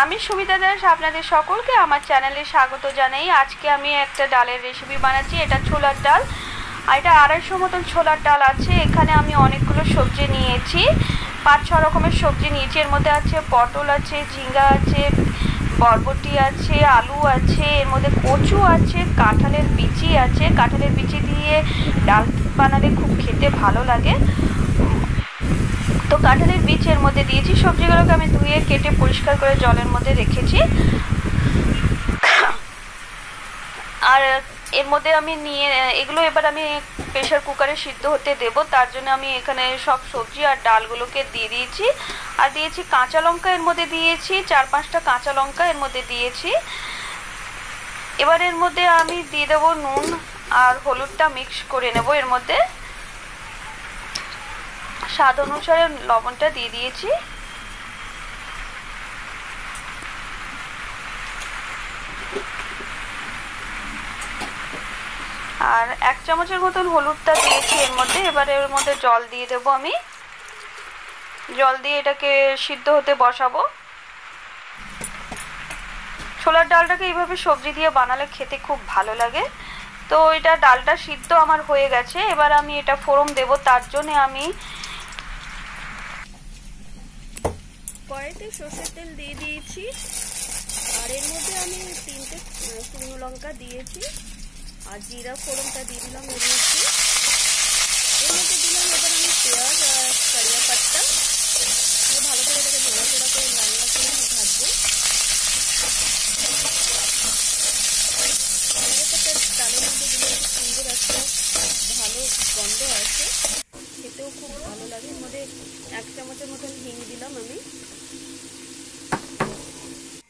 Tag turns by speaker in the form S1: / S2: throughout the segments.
S1: আমি সুমিতা দাস আপনাদের সকলকে আমার চ্যানেলে স্বাগত জানাই। আজকে আমি একটা ডালের রেসিপি বানাচ্ছি। এটা ছোলার ডাল, আর এটা 250 মতন ছোলার ডাল আছে। এখানে আমি অনেকগুলো সবজি নিয়েছি, 5-6 রকমের সবজি নিয়েছি। এর মধ্যে আছে পটল আছে, ঝিঙ্গা আছে, বরবটি আছে, আলু আছে, এর মধ্যে কচু আছে, কাঁঠালের বিচি আছে। কাঁঠালের বিচি দিয়ে ডাল বানালে খুব খেতে ভালো লাগে। তো কাঁঠালের বীজ এর মধ্যে দিয়েছি। সবজিগুলোকে আমি ধুয়ে কেটে পরিষ্কার করে জলের মধ্যে রেখেছি। আর এর মধ্যে আমি এগুলো এবার আমি প্রেশার কুকারে সিদ্ধ হতে দেব। তার জন্য আমি এখানে সব সবজি আর ডালগুলোকে দিয়ে দিয়েছি। আর দিয়েছি কাঁচা লঙ্কা, এর মধ্যে দিয়েছি 4-5টা কাঁচা লঙ্কা এর মধ্যে দিয়েছি। এবার এর মধ্যে আমি দিয়ে দেবো নুন আর হলুদটা মিক্স করে নেব। এর মধ্যে স্বাদ অনুসারে লবণটা দিয়ে দিয়েছি। আর 1 চামচের মতন হলুদটা দিয়েছি এর মধ্যে। এবার এর মধ্যে জল দিয়ে দেব। আমি জল দিয়ে এটাকে সিদ্ধ হতে বসাবো। ছোলার ডালটাকে এইভাবে সবজি দিয়ে বানালে খেতে খুব ভালো লাগে। তো এটা ডালটা সিদ্ধ আমার হয়ে গেছে। এবার আমি এটা ফোড়ন দেব। তার জন্য আমি কড়াইতে সরষের তেল দিয়ে দিয়েছি। আর এর মধ্যে আমি 3টে শুকনো লঙ্কা দিয়েছি, আর জিরা ফোড়নটা দিয়ে দিলাম। এর মধ্যে দিলাম এবার আমি পেঁয়াজ আর কারিয়া পাত্তা দিয়ে ভালো করে এটাকে নাড়াচাড়া করে লাল লাল করে ভাজবো। ডালের মধ্যে দিলে সুন্দর একটা ভালো গন্ধ আছে, খেতেও খুব ভালো লাগে। এর মধ্যে 1 চামচের মতন হিং দিলাম আমি।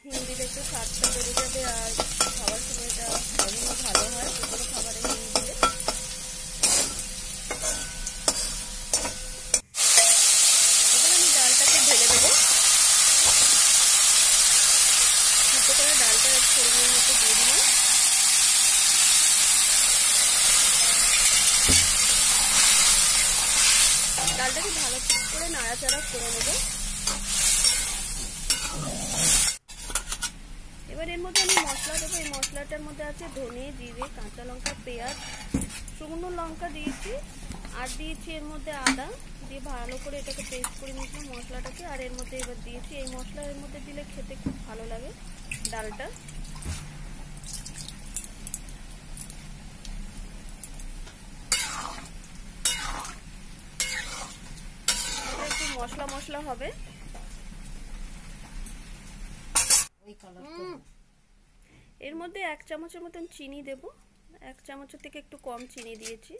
S1: হিং দিলে একটু স্বাদটা বেড়ে যাবে, আর খাওয়ার সময়টা হজমও ভালো হয় যে কোনো খাবারে হিং দিলে। এবার আমি ডালটাকে ঢেলে দেবো। সিদ্ধ করে ডালটা ফোড়নের মধ্যে দিয়ে দিলাম। ডালটাকে ভালো করে নাড়াচাড়া করে নেব। এবার এর মধ্যে আমি মশলা দেবো। এই মশলাটার মধ্যে আছে ধনে, জিরে, কাঁচা লঙ্কা, পেঁয়াজ, শুকনো লঙ্কা দিয়েছি, আর দিয়েছি এর মধ্যে আদা দিয়ে ভালো করে এটাকে পেস্ট করে নিয়েছিলাম মশলাটাকে। আর এর মধ্যে এবার দিয়েছি এই মশলা। এর মধ্যে দিলে খেতে খুব ভালো লাগে ডালটা। একটু মশলা মশলা হবে। এর মধ্যে 1 চামচের মতন চিনি দেব। 1 চামচের থেকে একটু কম চিনি দিয়েছি।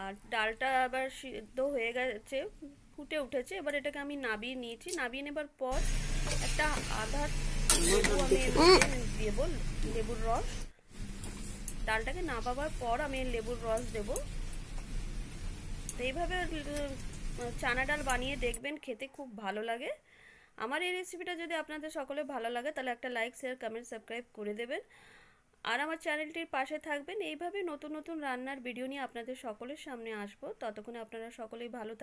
S1: আর ডালটা আবার সিদ্ধ হয়ে গেছে, ফুটে উঠেছে। এবার এটাকে আমি নাবিয়ে নিয়েছি। নাবিয়ে নেবার পর একটা আধা লেবু আমি দেব, লেবুর রস। ডালটাকে নাবাবার পর আমি লেবুর রস দেব। তো এইভাবে চানা ডাল বানিয়ে দেখবেন, খেতে খুব ভালো লাগে। আমার এই রেসিপিটা যদি আপনাদের সকলে ভালো লাগে তাহলে একটা লাইক, শেয়ার, কমেন্ট, সাবস্ক্রাইব করে দেবেন। আর আমার চ্যানেলটির পাশে থাকবেন। এইভাবে নতুন নতুন রান্নার ভিডিও নিয়ে আপনাদের সকলের সামনে আসবো। ততক্ষণে আপনারা সকলেই ভালো থাকুন।